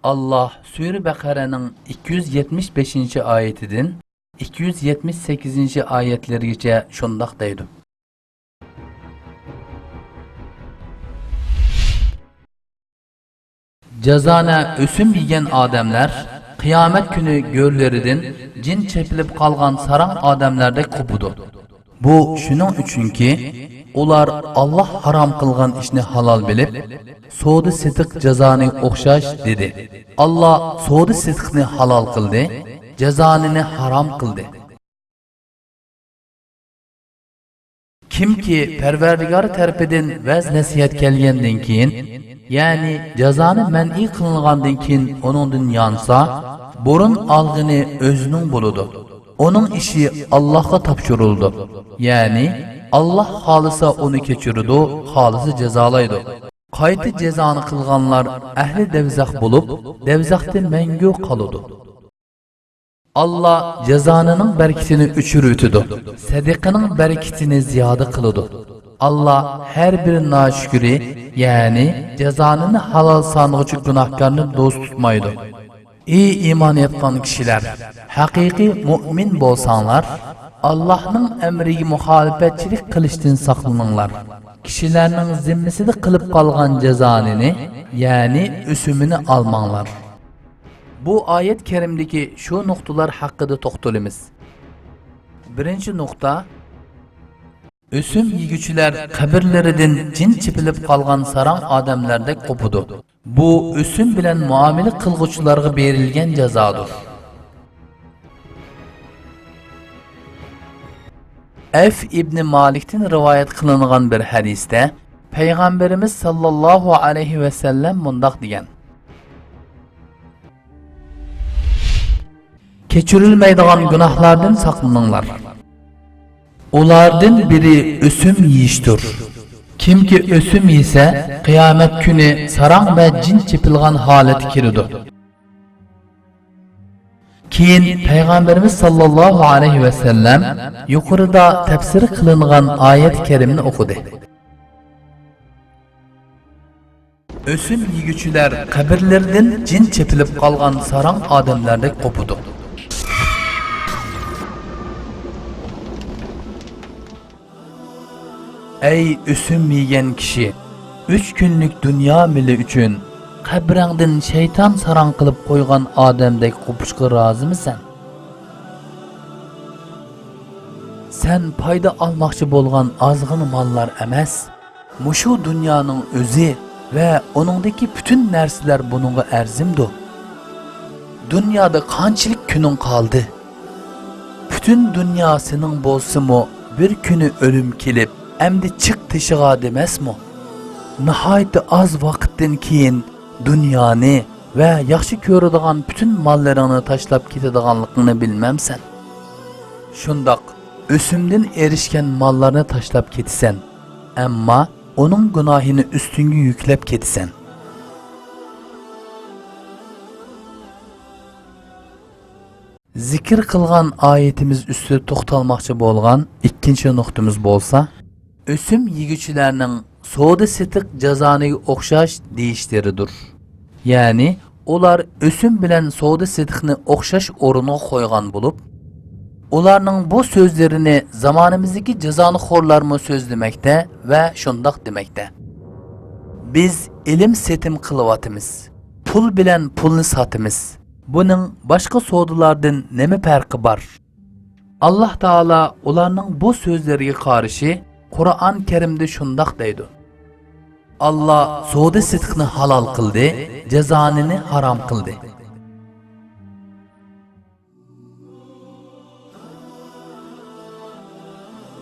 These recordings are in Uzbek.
Allah Sure Baqara'nın 275. ayetidan 278. ayetlergacha shundoq deydi. Jazana o'sim yegan odamlar qiyomat kuni go'rlaridan jin chepilib qolgan sarang odamlardek qo'pidi. Bu shuning uchunki ular Alloh harom qilgan ishni halol bilib, savdo setiq jazoni o'xshash dedi. Alloh savdo setiqni halol qildi, jazonini harom qildi. Kimki Parvardigor tarafidan vaz nasihat kelgandan keyin, ya'ni jazoni man'iy qilingandan keyin uningdan yansa, burun olg'ini o'zining bo'ladi. Uning ishi Allohga topshirildi. Ya'ni Allah xolisa uni kechiradi, xolisa jazolaydi. Qayta jazoni qilganlar ahli devzax bo'lib, devzaxda mangu qoladi. Allah jazonining barakatini o'chirib sadiqaning barakatini ziyoda qiladi. Allah her bir naşükri, yani cezanını halal sanğıcı günahkarını dost tutmaydı. Ey iman etkan kişiler, hakiki mümin bolsanlar, Allah'ın emriga muhalefetçilik kılıştın saklanınlar. Kişilerinin zimmesini kılıp kalgan cezanını, yani üsümünü almanlar. Bu ayet kerimdeki şu noktalar hakkında toxtalımız. Birinci nokta, Ösüm yigüçüler kabirlerinden cin çipilip kalgan sarang adamlardek qopudu. Bu ösüm bilen muamele kılgıçlarga berilgen cezadır. Ef İbni Malik'ten rivayet kılınan bir hadiste Peygamberimiz sallallahu aleyhi ve sellem mundaq diyen: Keçirilmeydiğen günahlardan saklanınlar. Ulardan biri ösüm yiyiştir. Kimki ösüm yese kıyamet günü sarang ve cin çepilgan haleti kiridi. Keyin Peygamberimiz sallallahu aleyhi ve sellem yukarıda tefsir kılınan ayet-i kerimini okudu. Ösüm yigüçüler kabirlerden cin çepilip kalgan sarang adamlardek qopudu. Ey ösüm yiyen kişi, 3 günlük dünya mili üçün kabrangdan şeytan sarang kılıp koygan adamdek kopuşka razı mısın? Sen payda almakçı bolgan azgın mallar emas, muşu dünyanın özü ve onundaki bütün nersiler bununla erzimdi. Dünyada kançılık günün kaldı. Bütün dünya senin bolsumu bir günü ölüm kelip, Emdi çık tışığa demesmi? Nihayet az vakittin keyin dünyanı ve yaxşı körüdüğün bütün mallarını taşlap ketediğanlıqını bilmemsen. Şundak, ösümden erişken mallarını taşlap ketisen, emma onun günahını üstüngü yüklep ketisen. Zikir kılgan ayetimiz üstü toxtalmakçı bolgan ikkinchi noktamız bolsa, Ösüm yigüçülerinin soğuda setiq cazanıga o'xshash deyishleridir. Yani ular ösüm bilen soğuda setiqni o'xshash o'rniga qo'ygan bo'lib, ularning bu so'zlarini zamonimizdagi jazonixo'rlarmi so'zlamoqda va shundoq demoqda. Biz ilm setim qilyapmiz. Pul bilen pulni sotamiz. Buning boshqa savdolardan nima farqi bor? Alloh taolo ularning bu so'zlariga qarshi Kur'an-ı Kerim'de şundak deydi. Allah soğuda sıdkını halal kıldı, cezanını haram kıldı.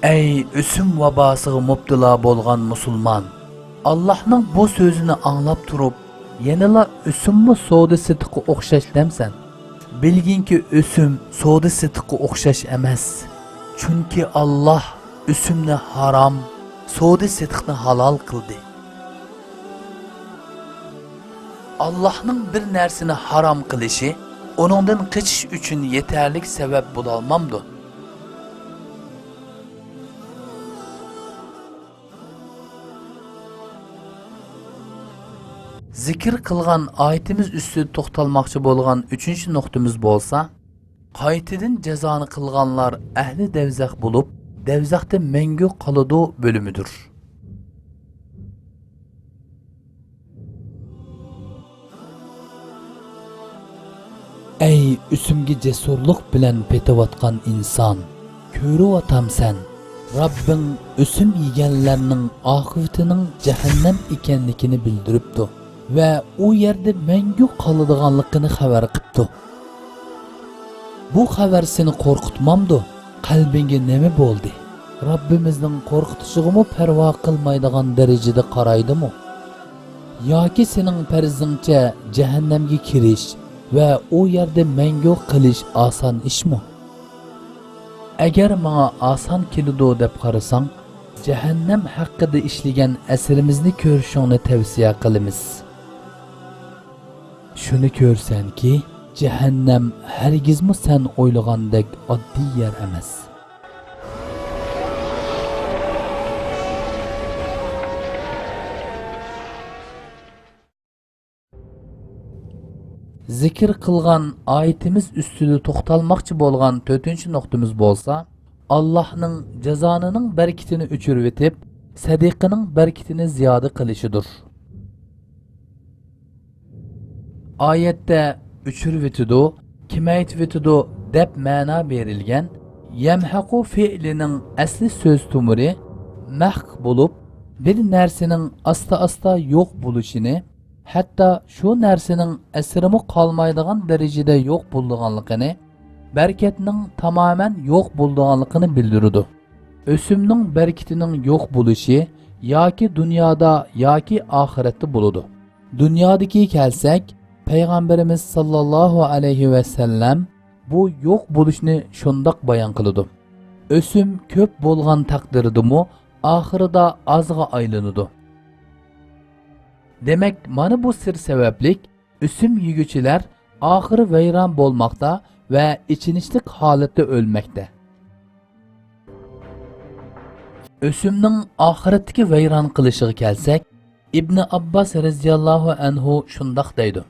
Ey ösüm vabasığı mubtila bolgan musulman! Allah'ın bu sözünü anlap turup, yenila ösümü soğuda sıdkı o'xshash demsen. Bilgin ki ösüm soğuda sıdkı o'xshash emas. Çünkü Allah Üsümni haram, soğuda sıdkını halal kıldı. Allah'ın bir nersini haram kılışı, onundan kaçış üçün yeterlik sebep bulalmamdı. zikr qilgan oyatimiz ustida to'xtalmoqchi bo'lgan 3-nuqtamiz bo'lsa, qaytadan jazoni qilganlar ahli davzax bo'lib, davzaxda mangu qoladi bo'limidir. Ey üsümge cesurluk bilen petewatkan insan, körüvatamsen, Rabbin üsüm yigenlerinin akıbetinin cehennem ikenlikini bildiripti ve o yerde mengü kalıdığanlıkını haber kıptı. Bu haber seni korkutmamdı, kalbinge nemi boldi? Rabbimizden korkutuşuğumu perva kılmaydıgan derecede karaydı mı? Ya ki senin perzince cehennemge kiriş, ve o yerde mangu qilish oson ishmi? Agar menga oson keladi deb qarasang, jahannam haqida ishlagan asrimizni ko'rishingni tavsiya qilamiz. Shuni ko'rsanki, jahannam hargizmi sen o'ylagandek oddiy yer emas. Zikr qilgan oyatimiz ustida to'xtalmoqchi bo'lgan 4-nuqtamiz bo'lsa, Allohning jazonining barakatini o'chirib etib, sadiqining barakatini ziyoda qilishidir. Oyatda o'chirib etidi, kamaytirib etidi deb ma'no berilgan yamhaqu fe'lining asli so'z tumuri mahq bo'lib, bir narsaning asta-asta yo'q bo'lishini, hatta şu narsening asrimi qolmaydigan darajada yo'q bo'lganligini, barakatning tamoman yo'q bo'lganligini bildiradi. O'simning barakatining yo'q bo'lishi yoki dunyoda yoki oxiratda bo'ladi. Dunyodagi kelsak, payg'ambarimiz sallallohu alayhi va sallam bu yo'q bo'lishni shundoq bayon qiladi. O'sim ko'p bo'lgan taqdirdimi, oxirida ozga aylanadi. Demek mana bu sir sebeplik üsüm yigüçiler ahırı veyran bolmakta ve içinişlik halette ölmekte. Üsümnün ahiretteki veyran kılışığı kelsek, İbn Abbas radiyallahu anhu şundak deydi.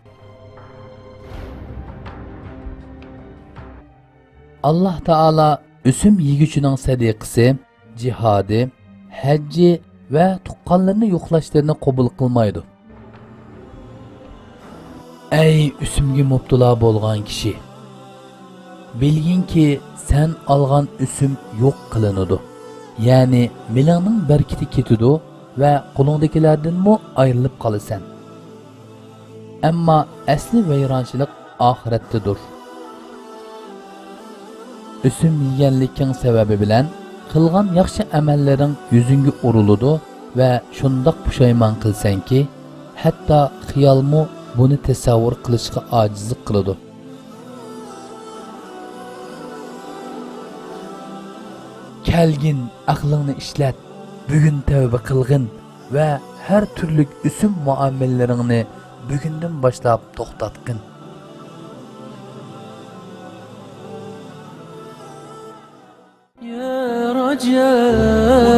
Allah Teala üsüm yigüçünün sadiqisi, cihadi, hacci ve tuqqanlarını yo'qlashlarını qabul qilmaydi. Ey üsümge mubtala bo'lgan kishi, bilginki sen algan üsüm yo'q qilinadi. Ya'ni milingning barakati ketadi va qo'lingdagilardan mu ayrilib qolasan. Ammo asli vayronchilik oxiratdadir. Üsüm yeganlikning sababi bilan qilgan yaxshi amallaring yuzingga uriladi va shundoq pushaymon qilsanki, hatto xiyolmu buni tasavvur qilishga ojizlik qiladi. Kelgin aqlingni ishlat, bugun tavba qilgin va har turlik usum muomalaringni bugundan boshlab to'xtatgin. Ya Rajab